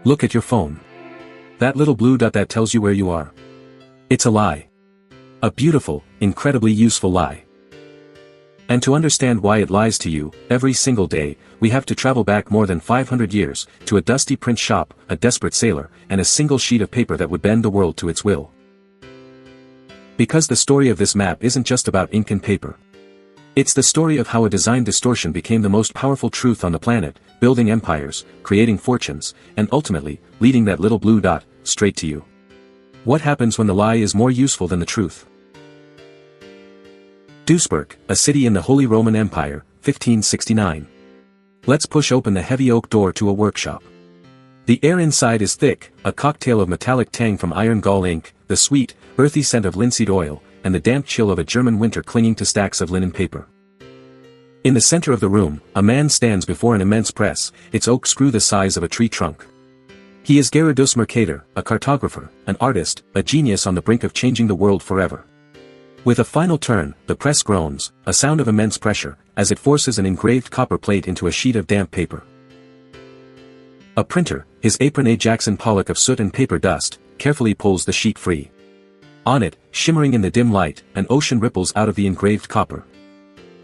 Look at your phone. That little blue dot that tells you where you are. It's a lie. A beautiful, incredibly useful lie. And to understand why it lies to you, every single day, we have to travel back more than 500 years, to a dusty print shop, a desperate sailor, and a single sheet of paper that would bend the world to its will. Because the story of this map isn't just about ink and paper. It's the story of how a design distortion became the most powerful truth on the planet, building empires, creating fortunes, and ultimately, leading that little blue dot, straight to you. What happens when the lie is more useful than the truth? Duisburg, a city in the Holy Roman Empire, 1569. Let's push open the heavy oak door to a workshop. The air inside is thick, a cocktail of metallic tang from iron gall ink, the sweet, earthy scent of linseed oil, and the damp chill of a German winter clinging to stacks of linen paper. In the center of the room, a man stands before an immense press, its oak screw the size of a tree trunk. He is Gerardus Mercator, a cartographer, an artist, a genius on the brink of changing the world forever. With a final turn, the press groans, a sound of immense pressure, as it forces an engraved copper plate into a sheet of damp paper. A printer, his apron a Jackson Pollock of soot and paper dust, carefully pulls the sheet free. On it, shimmering in the dim light, an ocean ripples out of the engraved copper.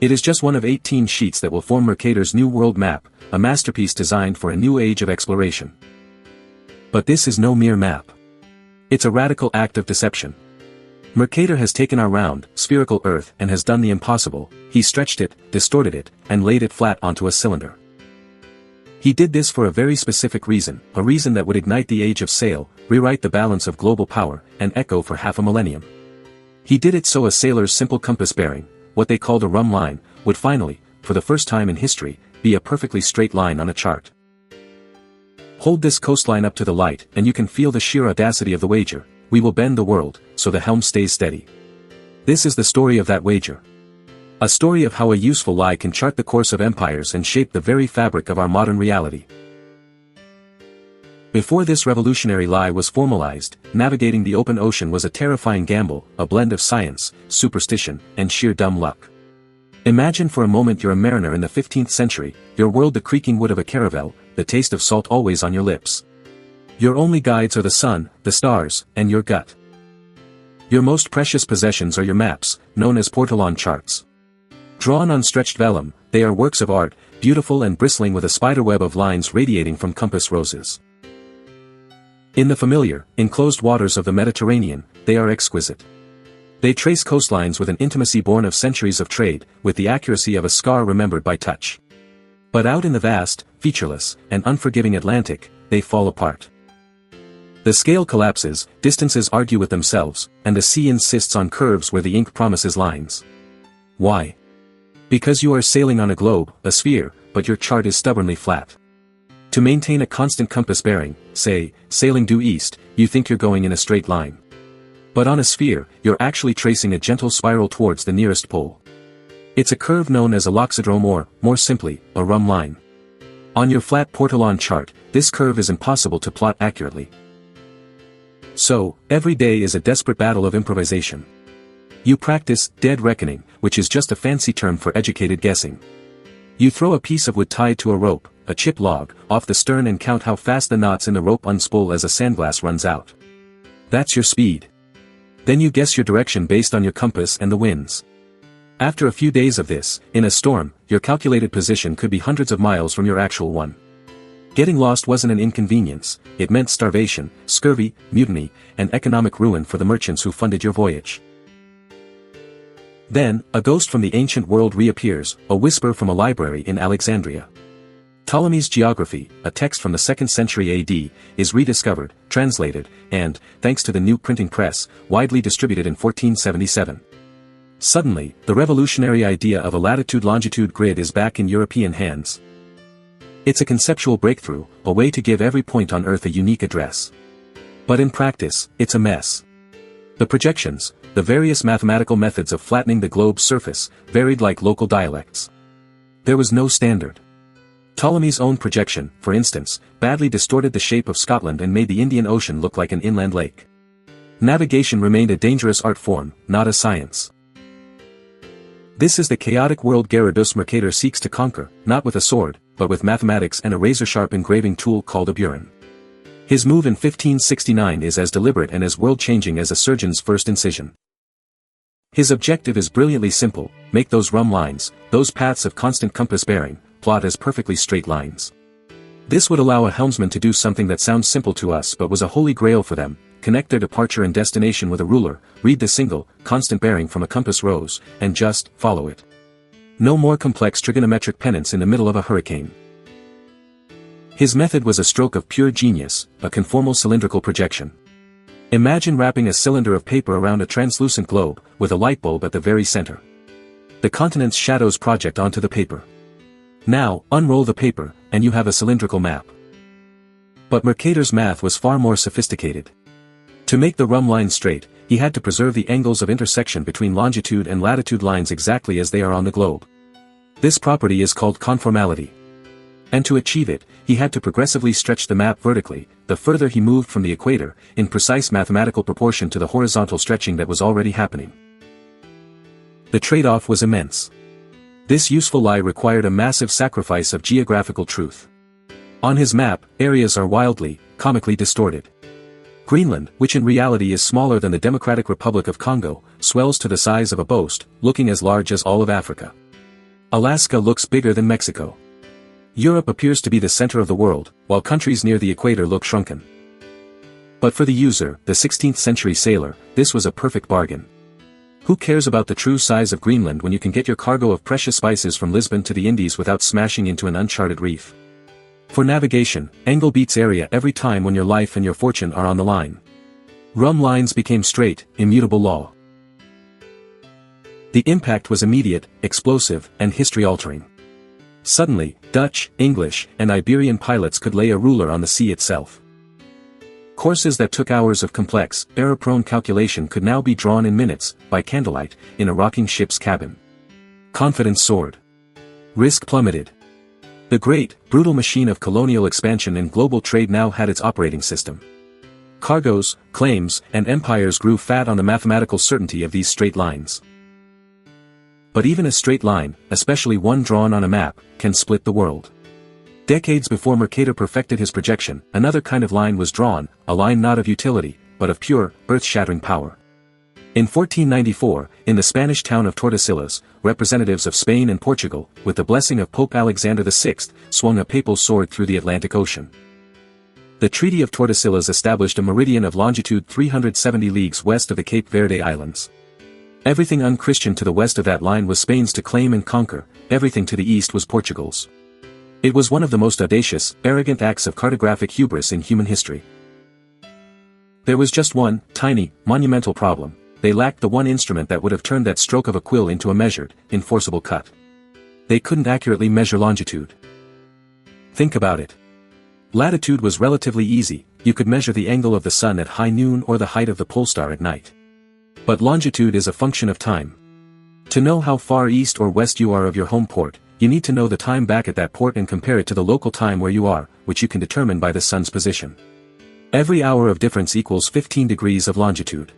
It is just one of 18 sheets that will form Mercator's new world map, a masterpiece designed for a new age of exploration. But this is no mere map. It's a radical act of deception. Mercator has taken our round, spherical Earth and has done the impossible. He stretched it, distorted it, and laid it flat onto a cylinder. He did this for a very specific reason, a reason that would ignite the age of sail, rewrite the balance of global power, and echo for half a millennium. He did it so a sailor's simple compass bearing, what they called a rum line, would finally, for the first time in history, be a perfectly straight line on a chart. Hold this coastline up to the light and you can feel the sheer audacity of the wager. We will bend the world, so the helm stays steady. This is the story of that wager. A story of how a useful lie can chart the course of empires and shape the very fabric of our modern reality. Before this revolutionary lie was formalized, navigating the open ocean was a terrifying gamble, a blend of science, superstition, and sheer dumb luck. Imagine for a moment you're a mariner in the 15th century, your world the creaking wood of a caravel, the taste of salt always on your lips. Your only guides are the sun, the stars, and your gut. Your most precious possessions are your maps, known as portolan charts. Drawn on stretched vellum, they are works of art, beautiful and bristling with a spiderweb of lines radiating from compass roses. In the familiar, enclosed waters of the Mediterranean, they are exquisite. They trace coastlines with an intimacy born of centuries of trade, with the accuracy of a scar remembered by touch. But out in the vast, featureless, and unforgiving Atlantic, they fall apart. The scale collapses, distances argue with themselves, and the sea insists on curves where the ink promises lines. Why? Because you are sailing on a globe, a sphere, but your chart is stubbornly flat. To maintain a constant compass bearing, say, sailing due east, you think you're going in a straight line. But on a sphere, you're actually tracing a gentle spiral towards the nearest pole. It's a curve known as a loxodrome or, more simply, a rum line. On your flat portolan chart, this curve is impossible to plot accurately. So, every day is a desperate battle of improvisation. You practice dead reckoning, which is just a fancy term for educated guessing. You throw a piece of wood tied to a rope, a chip log, off the stern and count how fast the knots in the rope unspool as a sandglass runs out. That's your speed. Then you guess your direction based on your compass and the winds. After a few days of this, in a storm, your calculated position could be hundreds of miles from your actual one. Getting lost wasn't an inconvenience, it meant starvation, scurvy, mutiny, and economic ruin for the merchants who funded your voyage. Then, a ghost from the ancient world reappears, a whisper from a library in Alexandria. Ptolemy's Geography, a text from the 2nd century AD, is rediscovered, translated, and, thanks to the new printing press, widely distributed in 1477. Suddenly, the revolutionary idea of a latitude-longitude grid is back in European hands. It's a conceptual breakthrough, a way to give every point on Earth a unique address. But in practice, it's a mess. The projections, the various mathematical methods of flattening the globe's surface, varied like local dialects. There was no standard. Ptolemy's own projection, for instance, badly distorted the shape of Scotland and made the Indian Ocean look like an inland lake. Navigation remained a dangerous art form, not a science. This is the chaotic world Gerardus Mercator seeks to conquer, not with a sword, but with mathematics and a razor-sharp engraving tool called a burin. His move in 1569 is as deliberate and as world-changing as a surgeon's first incision. His objective is brilliantly simple: make those rum lines, those paths of constant compass bearing, plot as perfectly straight lines. This would allow a helmsman to do something that sounds simple to us but was a holy grail for them: connect their departure and destination with a ruler, read the single, constant bearing from a compass rose, and just follow it. No more complex trigonometric pennants in the middle of a hurricane. His method was a stroke of pure genius, a conformal cylindrical projection. Imagine wrapping a cylinder of paper around a translucent globe, with a light bulb at the very center. The continent's shadows project onto the paper. Now, unroll the paper, and you have a cylindrical map. But Mercator's math was far more sophisticated. To make the rum line straight, he had to preserve the angles of intersection between longitude and latitude lines exactly as they are on the globe. This property is called conformality. And to achieve it, he had to progressively stretch the map vertically, the further he moved from the equator, in precise mathematical proportion to the horizontal stretching that was already happening. The trade-off was immense. This useful lie required a massive sacrifice of geographical truth. On his map, areas are wildly, comically distorted. Greenland, which in reality is smaller than the Democratic Republic of Congo, swells to the size of a boast, looking as large as all of Africa. Alaska looks bigger than Mexico. Europe appears to be the center of the world, while countries near the equator look shrunken. But for the user, the 16th century sailor, this was a perfect bargain. Who cares about the true size of Greenland when you can get your cargo of precious spices from Lisbon to the Indies without smashing into an uncharted reef? For navigation, angle beats area every time when your life and your fortune are on the line. Rum lines became straight, immutable law. The impact was immediate, explosive, and history-altering. Suddenly, Dutch, English, and Iberian pilots could lay a ruler on the sea itself. Courses that took hours of complex, error-prone calculation could now be drawn in minutes, by candlelight, in a rocking ship's cabin. Confidence soared. Risk plummeted. The great, brutal machine of colonial expansion and global trade now had its operating system. Cargoes, claims, and empires grew fat on the mathematical certainty of these straight lines. But even a straight line, especially one drawn on a map, can split the world. Decades before Mercator perfected his projection, another kind of line was drawn, a line not of utility, but of pure, earth-shattering power. In 1494, in the Spanish town of Tordesillas, representatives of Spain and Portugal, with the blessing of Pope Alexander VI, swung a papal sword through the Atlantic Ocean. The Treaty of Tordesillas established a meridian of longitude 370 leagues west of the Cape Verde Islands. Everything unchristian to the west of that line was Spain's to claim and conquer, everything to the east was Portugal's. It was one of the most audacious, arrogant acts of cartographic hubris in human history. There was just one, tiny, monumental problem: they lacked the one instrument that would have turned that stroke of a quill into a measured, enforceable cut. They couldn't accurately measure longitude. Think about it. Latitude was relatively easy, you could measure the angle of the sun at high noon or the height of the pole star at night. But longitude is a function of time. To know how far east or west you are of your home port, you need to know the time back at that port and compare it to the local time where you are, which you can determine by the sun's position. Every hour of difference equals 15 degrees of longitude.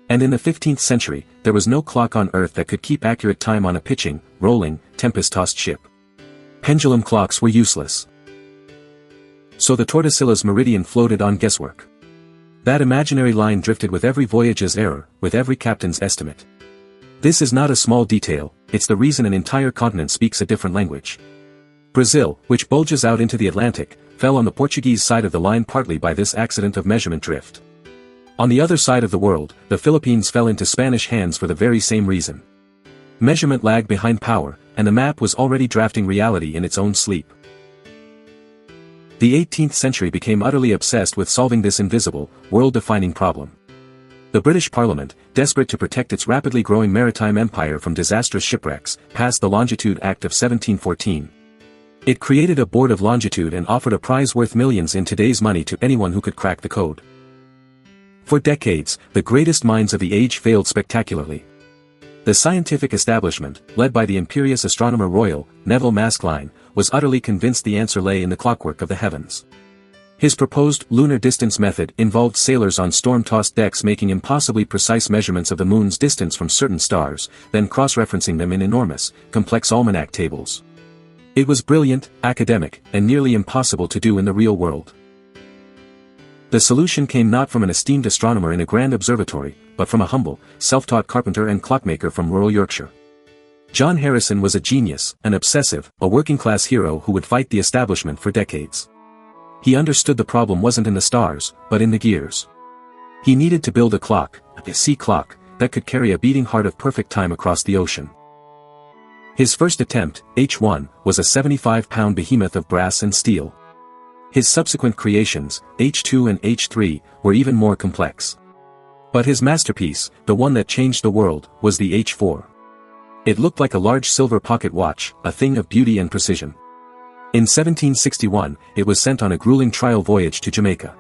And in the 15th century, there was no clock on Earth that could keep accurate time on a pitching, rolling, tempest-tossed ship. Pendulum clocks were useless. So the Tordesillas meridian floated on guesswork. That imaginary line drifted with every voyage's error, with every captain's estimate. This is not a small detail, it's the reason an entire continent speaks a different language. Brazil, which bulges out into the Atlantic, fell on the Portuguese side of the line partly by this accident of measurement drift. On the other side of the world, the Philippines fell into Spanish hands for the very same reason. Measurement lagged behind power, and the map was already drafting reality in its own sleep. The 18th century became utterly obsessed with solving this invisible, world-defining problem. The British Parliament, desperate to protect its rapidly growing maritime empire from disastrous shipwrecks, passed the Longitude Act of 1714. It created a board of longitude and offered a prize worth millions in today's money to anyone who could crack the code. For decades, the greatest minds of the age failed spectacularly. The scientific establishment, led by the imperious astronomer royal, Neville Maskelyne, was utterly convinced the answer lay in the clockwork of the heavens. His proposed lunar distance method involved sailors on storm-tossed decks making impossibly precise measurements of the moon's distance from certain stars, then cross-referencing them in enormous, complex almanac tables. It was brilliant, academic, and nearly impossible to do in the real world. The solution came not from an esteemed astronomer in a grand observatory, but from a humble, self-taught carpenter and clockmaker from rural Yorkshire. John Harrison was a genius, an obsessive, a working-class hero who would fight the establishment for decades. He understood the problem wasn't in the stars, but in the gears. He needed to build a clock, a sea clock, that could carry a beating heart of perfect time across the ocean. His first attempt, H1, was a 75-pound behemoth of brass and steel. His subsequent creations, H2 and H3, were even more complex. But his masterpiece, the one that changed the world, was the H4. It looked like a large silver pocket watch, a thing of beauty and precision. In 1761, it was sent on a grueling trial voyage to Jamaica.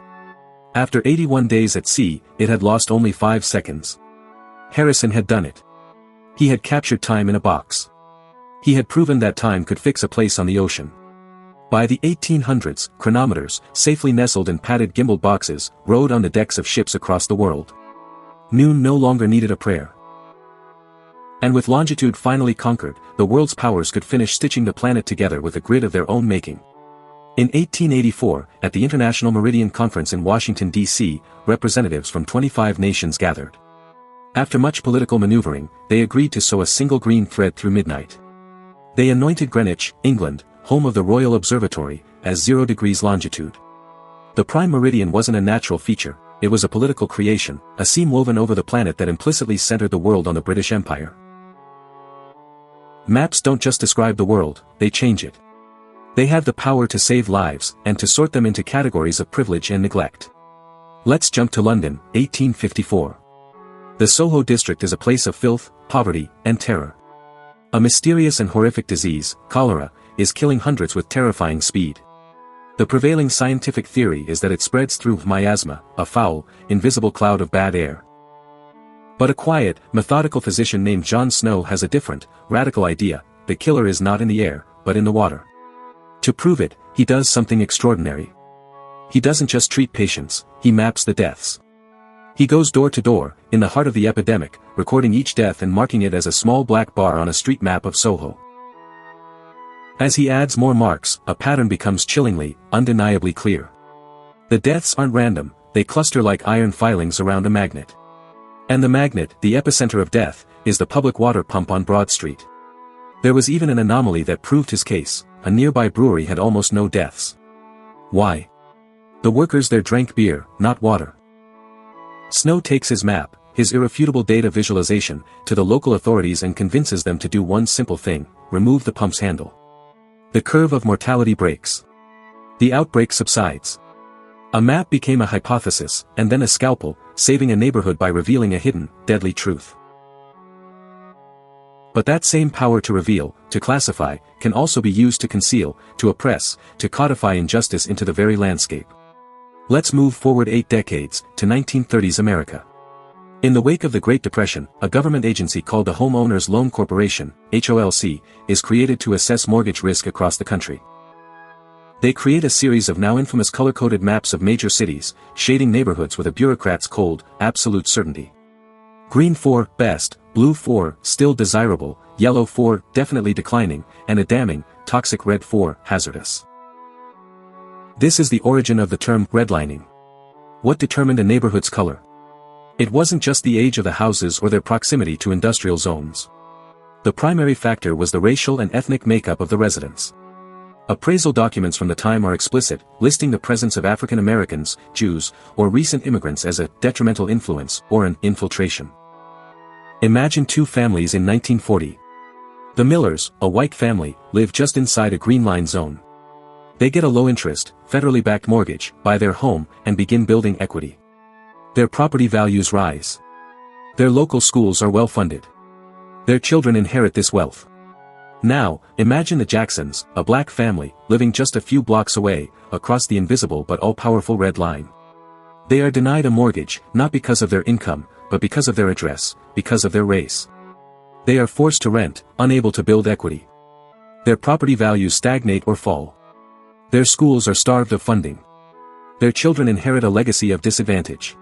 After 81 days at sea, it had lost only 5 seconds. Harrison had done it. He had captured time in a box. He had proven that time could fix a place on the ocean. By the 1800s, chronometers, safely nestled in padded gimbaled boxes, rode on the decks of ships across the world. Noon no longer needed a prayer. And with longitude finally conquered, the world's powers could finish stitching the planet together with a grid of their own making. In 1884, at the International Meridian Conference in Washington, D.C., representatives from 25 nations gathered. After much political maneuvering, they agreed to sew a single green thread through midnight. They anointed Greenwich, England, home of the Royal Observatory, as 0 degrees longitude. The prime meridian wasn't a natural feature, it was a political creation, a seam woven over the planet that implicitly centered the world on the British Empire. Maps don't just describe the world, they change it. They have the power to save lives, and to sort them into categories of privilege and neglect. Let's jump to London, 1854. The Soho district is a place of filth, poverty, and terror. A mysterious and horrific disease, cholera, is killing hundreds with terrifying speed. The prevailing scientific theory is that it spreads through miasma, a foul, invisible cloud of bad air. But a quiet, methodical physician named John Snow has a different, radical idea: the killer is not in the air, but in the water. To prove it, he does something extraordinary. He doesn't just treat patients, he maps the deaths. He goes door to door, in the heart of the epidemic, recording each death and marking it as a small black bar on a street map of Soho. As he adds more marks, a pattern becomes chillingly, undeniably clear. The deaths aren't random, they cluster like iron filings around a magnet. And the magnet, the epicenter of death, is the public water pump on Broad Street. There was even an anomaly that proved his case: a nearby brewery had almost no deaths. Why? The workers there drank beer, not water. Snow takes his map, his irrefutable data visualization, to the local authorities and convinces them to do one simple thing: remove the pump's handle. The curve of mortality breaks. The outbreak subsides. A map became a hypothesis, and then a scalpel, saving a neighborhood by revealing a hidden, deadly truth. But that same power to reveal, to classify, can also be used to conceal, to oppress, to codify injustice into the very landscape. Let's move forward 8 decades, to 1930s America. In the wake of the Great Depression, a government agency called the Homeowners Loan Corporation, HOLC, is created to assess mortgage risk across the country. They create a series of now infamous color-coded maps of major cities, shading neighborhoods with a bureaucrat's cold, absolute certainty. Green for best, blue for still desirable, yellow for definitely declining, and a damning, toxic red for hazardous. This is the origin of the term redlining. What determined a neighborhood's color? It wasn't just the age of the houses or their proximity to industrial zones. The primary factor was the racial and ethnic makeup of the residents. Appraisal documents from the time are explicit, listing the presence of African Americans, Jews, or recent immigrants as a detrimental influence or an infiltration. Imagine 2 families in 1940. The Millers, a white family, live just inside a green line zone. They get a low-interest, federally backed mortgage, buy their home, and begin building equity. Their property values rise. Their local schools are well-funded. Their children inherit this wealth. Now, imagine the Jacksons, a black family, living just a few blocks away, across the invisible but all-powerful red line. They are denied a mortgage, not because of their income, but because of their address, because of their race. They are forced to rent, unable to build equity. Their property values stagnate or fall. Their schools are starved of funding. Their children inherit a legacy of disadvantage.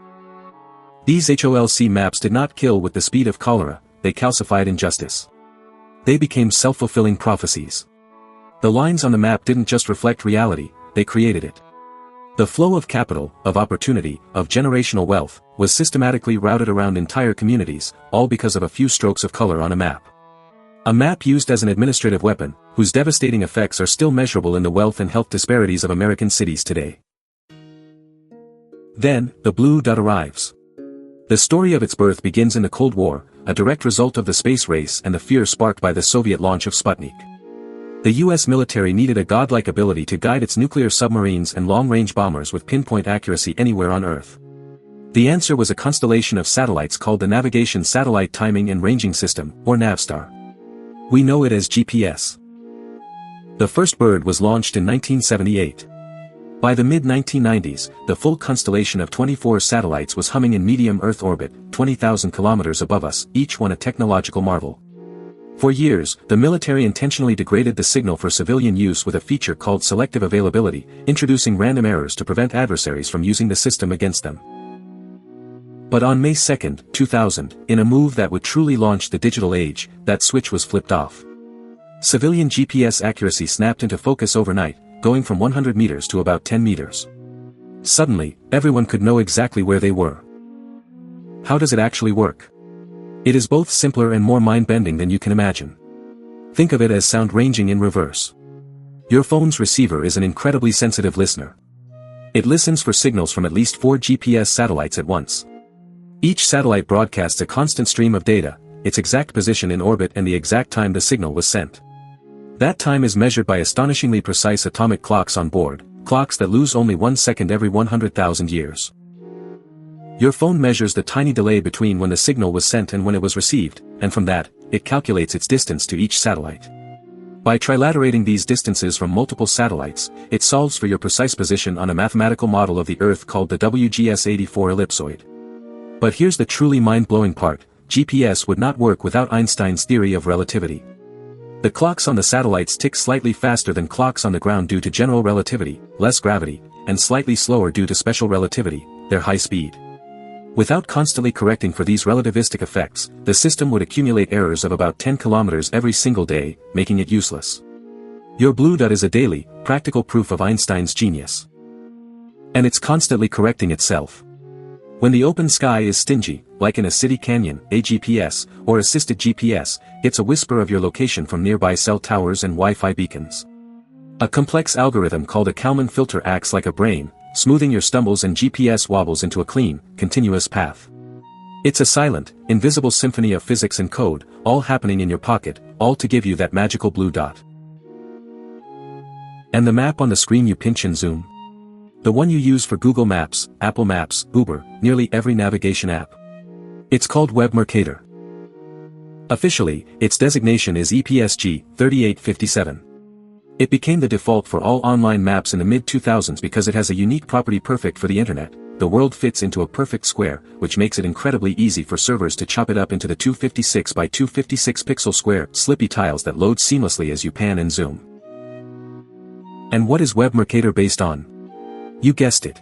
These HOLC maps did not kill with the speed of cholera, they calcified injustice. They became self-fulfilling prophecies. The lines on the map didn't just reflect reality, they created it. The flow of capital, of opportunity, of generational wealth, was systematically routed around entire communities, all because of a few strokes of color on a map. A map used as an administrative weapon, whose devastating effects are still measurable in the wealth and health disparities of American cities today. Then, the blue dot arrives. The story of its birth begins in the Cold War, a direct result of the space race and the fear sparked by the Soviet launch of Sputnik. The US military needed a godlike ability to guide its nuclear submarines and long-range bombers with pinpoint accuracy anywhere on Earth. The answer was a constellation of satellites called the Navigation Satellite Timing and Ranging System, or NavStar. We know it as GPS. The first bird was launched in 1978. By the mid-1990s, the full constellation of 24 satellites was humming in medium Earth orbit, 20,000 kilometers above us, each one a technological marvel. For years, the military intentionally degraded the signal for civilian use with a feature called selective availability, introducing random errors to prevent adversaries from using the system against them. But on May 2, 2000, in a move that would truly launch the digital age, that switch was flipped off. Civilian GPS accuracy snapped into focus overnight, going from 100 meters to about 10 meters. Suddenly, everyone could know exactly where they were. How does it actually work? It is both simpler and more mind-bending than you can imagine. Think of it as sound ranging in reverse. Your phone's receiver is an incredibly sensitive listener. It listens for signals from at least 4 GPS satellites at once. Each satellite broadcasts a constant stream of data, its exact position in orbit and the exact time the signal was sent. That time is measured by astonishingly precise atomic clocks on board, clocks that lose only 1 second every 100,000 years. Your phone measures the tiny delay between when the signal was sent and when it was received, and from that, it calculates its distance to each satellite. By trilaterating these distances from multiple satellites, it solves for your precise position on a mathematical model of the Earth called the WGS-84 ellipsoid. But here's the truly mind-blowing part: GPS would not work without Einstein's theory of relativity. The clocks on the satellites tick slightly faster than clocks on the ground due to general relativity, less gravity, and slightly slower due to special relativity, their high speed. Without constantly correcting for these relativistic effects, the system would accumulate errors of about 10 kilometers every single day, making it useless. Your blue dot is a daily, practical proof of Einstein's genius. And it's constantly correcting itself. When the open sky is stingy, like in a city canyon, a GPS, or assisted GPS, gets a whisper of your location from nearby cell towers and Wi-Fi beacons. A complex algorithm called a Kalman filter acts like a brain, smoothing your stumbles and GPS wobbles into a clean, continuous path. It's a silent, invisible symphony of physics and code, all happening in your pocket, all to give you that magical blue dot. And the map on the screen you pinch and zoom? The one you use for Google Maps, Apple Maps, Uber, nearly every navigation app. It's called Web Mercator. Officially, its designation is EPSG 3857. It became the default for all online maps in the mid-2000s because it has a unique property perfect for the internet. The world fits into a perfect square, which makes it incredibly easy for servers to chop it up into the 256 by 256 pixel square, slippy tiles that load seamlessly as you pan and zoom. And what is Web Mercator based on? You guessed it.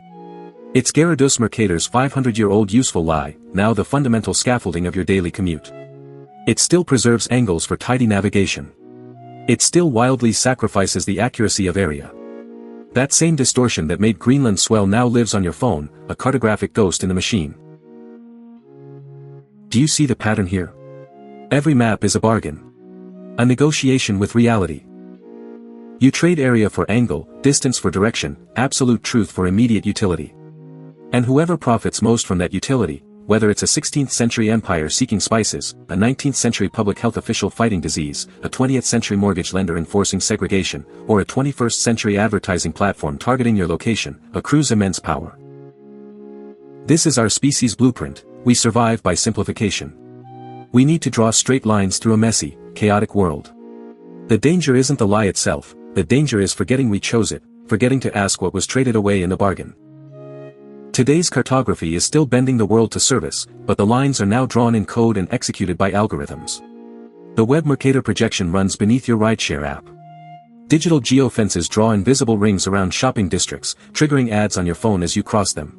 It's Gerardus Mercator's 500-year-old useful lie, now the fundamental scaffolding of your daily commute. It still preserves angles for tidy navigation. It still wildly sacrifices the accuracy of area. That same distortion that made Greenland swell now lives on your phone, a cartographic ghost in the machine. Do you see the pattern here? Every map is a bargain. A negotiation with reality. You trade area for angle, distance for direction, absolute truth for immediate utility. And whoever profits most from that utility, whether it's a 16th century empire seeking spices, a 19th century public health official fighting disease, a 20th century mortgage lender enforcing segregation, or a 21st century advertising platform targeting your location, accrues immense power. This is our species' blueprint: we survive by simplification. We need to draw straight lines through a messy, chaotic world. The danger isn't the lie itself, the danger is forgetting we chose it, forgetting to ask what was traded away in the bargain. Today's cartography is still bending the world to service, but the lines are now drawn in code and executed by algorithms. The Web Mercator projection runs beneath your rideshare app. Digital geofences draw invisible rings around shopping districts, triggering ads on your phone as you cross them.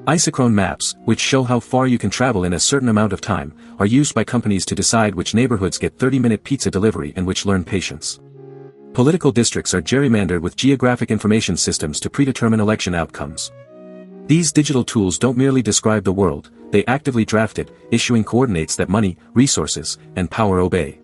Isochrone maps, which show how far you can travel in a certain amount of time, are used by companies to decide which neighborhoods get 30-minute pizza delivery and which learn patience. Political districts are gerrymandered with geographic information systems to predetermine election outcomes. These digital tools don't merely describe the world, they actively draft it, issuing coordinates that money, resources, and power obey.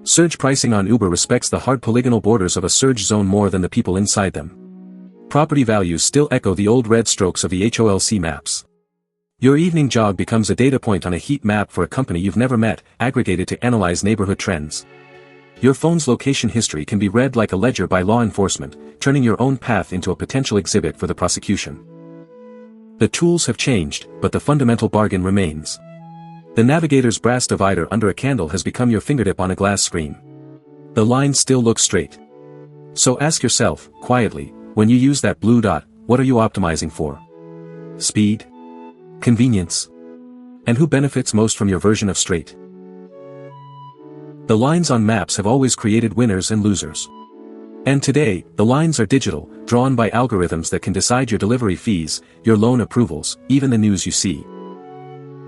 Surge pricing on Uber respects the hard polygonal borders of a surge zone more than the people inside them. Property values still echo the old red strokes of the HOLC maps. Your evening jog becomes a data point on a heat map for a company you've never met, aggregated to analyze neighborhood trends. Your phone's location history can be read like a ledger by law enforcement, turning your own path into a potential exhibit for the prosecution. The tools have changed, but the fundamental bargain remains. The navigator's brass divider under a candle has become your fingertip on a glass screen. The lines still look straight. So ask yourself, quietly, when you use that blue dot, what are you optimizing for? Speed? Convenience? And who benefits most from your version of straight? The lines on maps have always created winners and losers. And today, the lines are digital, drawn by algorithms that can decide your delivery fees, your loan approvals, even the news you see.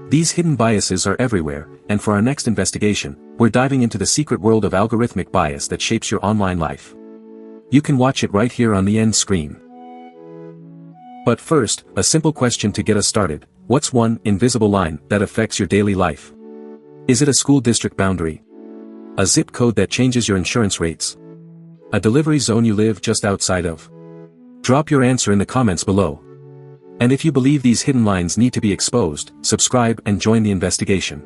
These hidden biases are everywhere, and for our next investigation, we're diving into the secret world of algorithmic bias that shapes your online life. You can watch it right here on the end screen. But first, a simple question to get us started: what's one invisible line that affects your daily life? Is it a school district boundary? A zip code that changes your insurance rates? A delivery zone you live just outside of? Drop your answer in the comments below. And if you believe these hidden lines need to be exposed, subscribe and join the investigation.